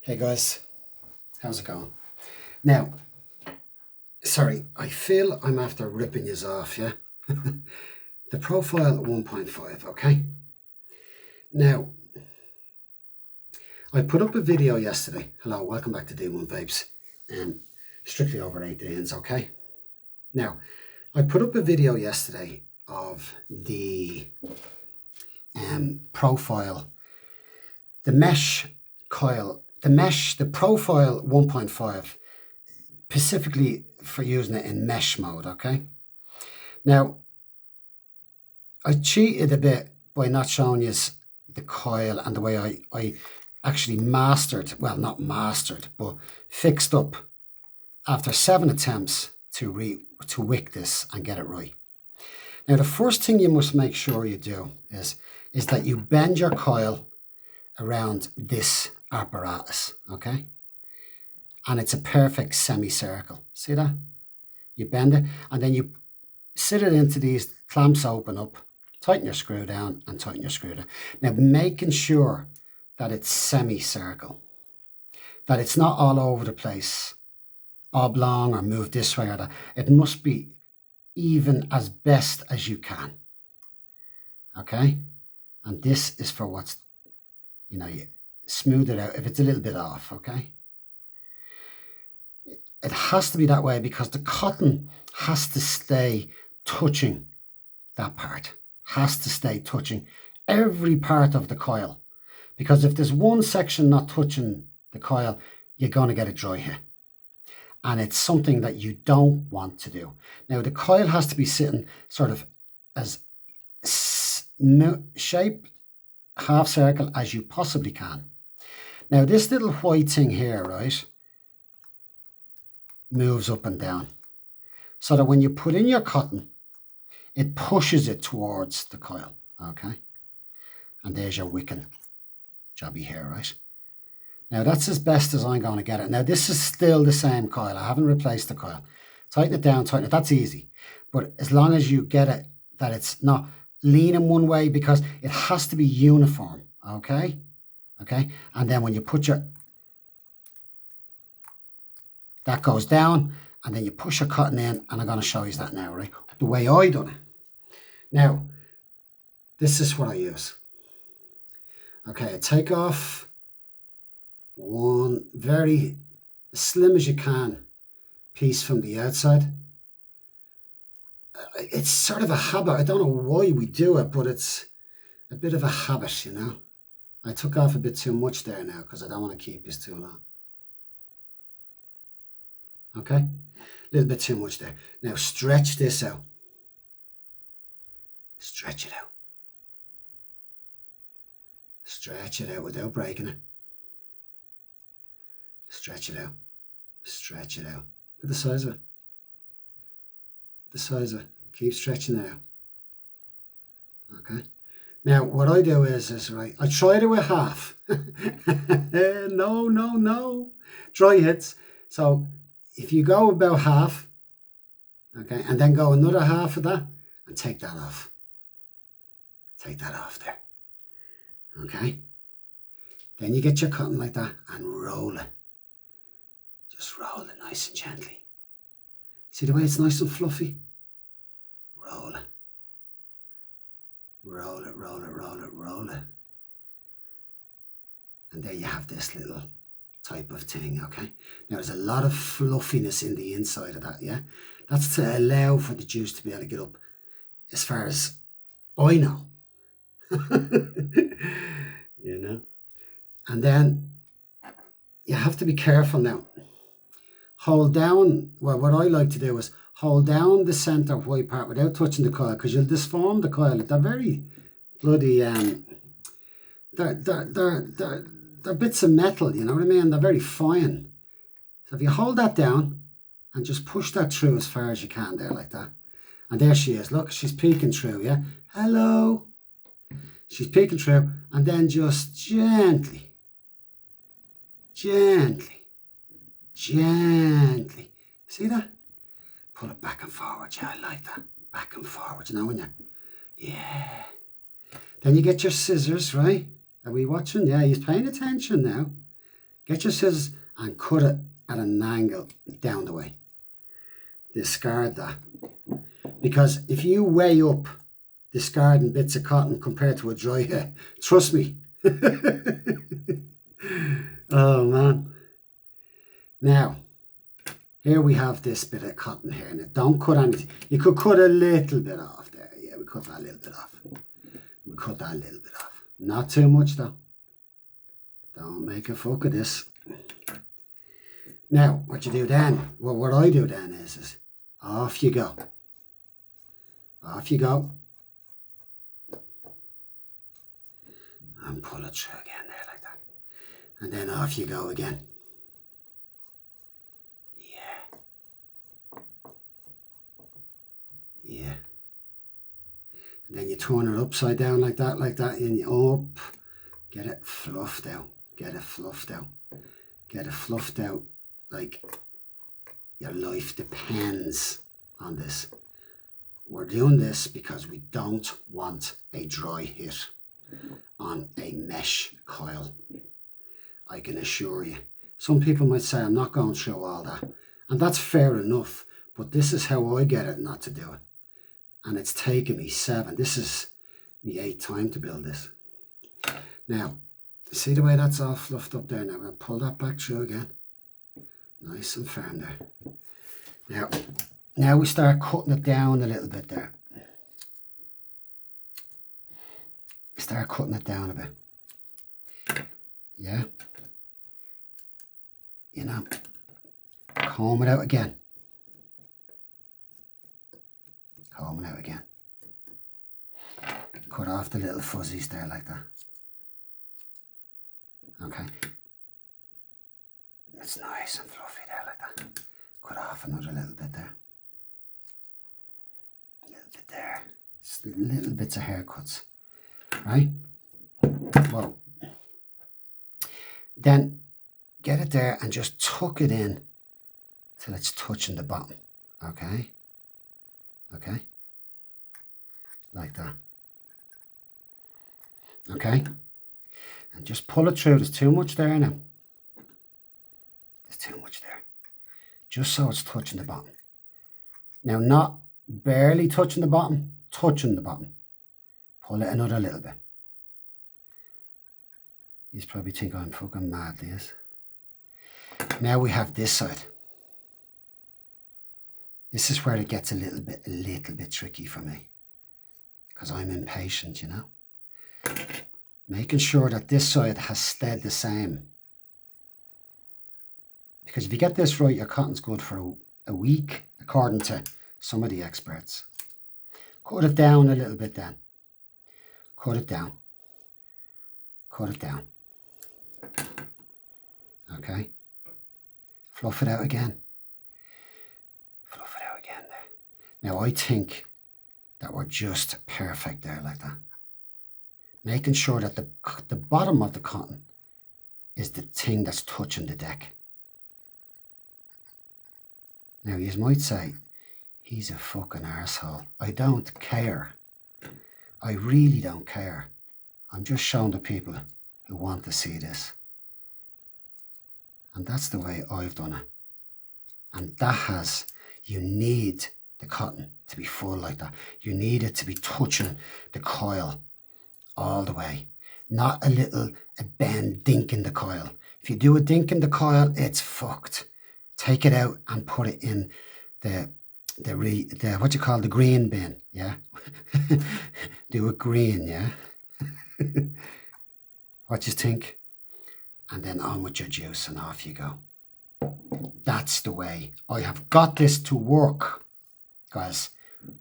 Hey guys, how's it going? Now, sorry, I feel I'm after ripping yous off, yeah? The profile 1.5, okay? Now, I put up a video yesterday. Hello, welcome back to D1 Vapes. Strictly over 18s, okay? Now, I put up a video yesterday of the profile, the mesh coil, the profile 1.5, specifically for using it in mesh mode, okay? Now, I cheated a bit by not showing you the coil and the way I actually mastered, well, not mastered, but fixed up after 7 attempts to wick this and get it right. Now, the first thing you must make sure you do is that you bend your coil around this apparatus, okay? And it's a perfect semicircle. See that? You bend it and then you sit it into these clamps, open up, tighten your screw down and tighten your screw down. Now, making sure that it's semicircle, that it's not all over the place, oblong or moved this way or that. It must be even as best as you can. Okay? And this is for what's, you smooth it out if it's a little bit off, okay? It has to be that way because the cotton has to stay touching that part, has to stay touching every part of the coil. Because if there's one section not touching the coil, you're going to get it dry here. And it's something that you don't want to do. Now, the coil has to be sitting sort of as shaped half circle as you possibly can. Now, this little white thing here, right, moves up and down. So that when you put in your cotton, it pushes it towards the coil, okay? And there's your wicking jobby here, right? Now, that's as best as I'm going to get it. Now, this is still the same coil. I haven't replaced the coil. Tighten it down, tighten it. That's easy. But as long as you get it, that it's not leaning one way, because it has to be uniform, okay? Okay? And then when you put that goes down, and then you push your cotton in, and I'm going to show you that now, right? The way I done it. Now, this is what I use. Okay, I take off one very slim as you can piece from the outside. It's sort of a habit. I don't know why we do it, but it's a bit of a habit, I took off a bit too much there now because I don't want to keep this too long. Okay, a little bit too much there. Now stretch this out. Stretch it out. Stretch it out without breaking it. Stretch it out. Stretch it out. Look at the size of it. The size of it. Keep stretching it out. Okay. Now, what I do is right, I try to with half. No. Dry hits. So if you go about half, okay, and then go another half of that and take that off. Take that off there. Okay. Then you get your cotton like that and roll it. Just roll it nice and gently. See the way it's nice and fluffy? Roll it. Roll it, roll it, roll it, roll it. And there you have this little type of thing, okay? Now, there's a lot of fluffiness in the inside of that, yeah? That's to allow for the juice to be able to get up, as far as I know. And then you have to be careful now. Hold down, well, what I like to do is hold down the center white part without touching the coil, because you'll disform the coil. They're very bloody, they're bits of metal, you know what I mean? They're very fine. So if you hold that down and just push that through as far as you can there, like that. And there she is. Look, she's peeking through, yeah? Hello. She's peeking through, and then just gently, see that? Pull it back and forward. Yeah, I like that. Back and forward, when you, yeah. Then you get your scissors, right? Are we watching? Yeah, he's paying attention now. Get your scissors and cut it at an angle down the way. Discard that. Because if you weigh up discarding bits of cotton compared to a dry hair, trust me. Oh man. Now, here we have this bit of cotton here. Now, don't cut anything. You could cut a little bit off there. Yeah, we cut that a little bit off. We cut that a little bit off. Not too much though. Don't make a fuck of this. Now, what you do then, well, what I do then is off you go. Off you go. And pull it through again there like that. And then off you go again. Yeah. And then you turn it upside down like that, and you up. Get it fluffed out. Get it fluffed out. Get it fluffed out like your life depends on this. We're doing this because we don't want a dry hit on a mesh coil. I can assure you. Some people might say, I'm not going through all that. And that's fair enough. But this is how I get it not to do it. And it's taken me 7. This is my 8th time to build this. Now, see the way that's all fluffed up there? Now, I'm going to pull that back through again. Nice and firm there. Now we start cutting it down a little bit there. Start cutting it down a bit. Yeah. You know, comb it out again. Comb it out again. Cut off the little fuzzies there like that. Okay. It's nice and fluffy there like that. Cut off another little bit there. A little bit there. Just little bits of haircuts. Right? Whoa. Then get it there and just tuck it in till it's touching the bottom. Okay? Okay? Like that. Okay? And just pull it through. There's too much there now. There's too much there. Just so it's touching the bottom. Now, not barely touching the bottom, touching the bottom. Pull it another little bit. You probably think I'm fucking mad, Liz. Now we have this side. This is where it gets a little bit tricky for me. Because I'm impatient, you know. Making sure that this side has stayed the same. Because if you get this right, your cotton's good for a week, according to some of the experts. Cut it down a little bit then. Cut it down. Cut it down. Okay. Fluff it out again. Fluff it out again there. Now I think that we're just perfect there like that. Making sure that the bottom of the cotton is the thing that's touching the deck. Now you might say, he's a fucking arsehole. I don't care. I really don't care. I'm just showing the people who want to see this. And that's the way I've done it. And that has, you need the cotton to be full like that. You need it to be touching the coil all the way. Not a bend dink in the coil. If you do a dink in the coil, it's fucked. Take it out and put it in the what you call the green bin, yeah? Do it green, yeah? What you think? And then on with your juice and off you go. That's the way. I have got this to work. Guys,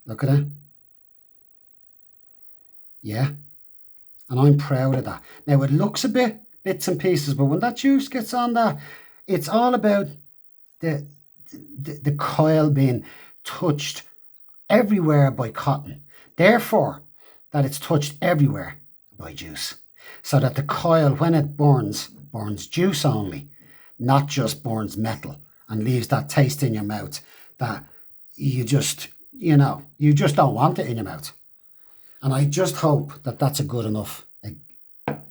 look at it. Yeah? And I'm proud of that. Now it looks a bit bits and pieces, but when that juice gets on that, it's all about the coil being touched everywhere by cotton. Therefore, that it's touched everywhere by juice. So that the coil, when it burns juice only, not just burns metal and leaves that taste in your mouth that you just don't want it in your mouth. And I just hope that that's a good enough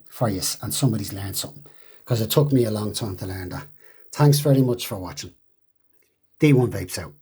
for you and somebody's learned something. because it took me a long time to learn that. Thanks very much for watching. D1 Vapes out.